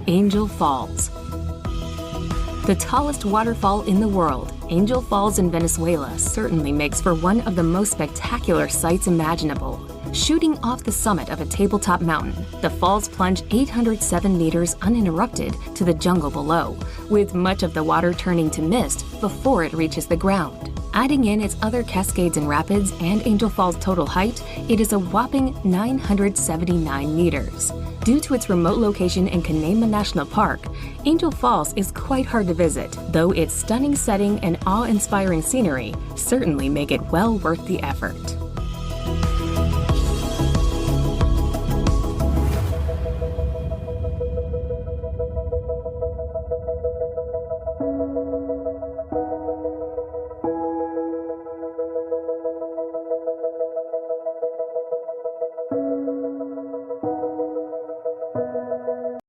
Angel Falls. The tallest waterfall in the world, Angel Falls in Venezuela certainly makes for one of the most spectacular sights imaginable. Shooting off the summit of a tabletop mountain, the falls plunge 807 meters uninterrupted to the jungle below, with much of the water turning to mist before it reaches the ground. Adding in its other cascades and rapids and Angel Falls' total height, it is a whopping 979 meters. Due to its remote location in Canaima National Park, Angel Falls is quite hard to visit, though its stunning setting and awe-inspiring scenery certainly make it well worth the effort.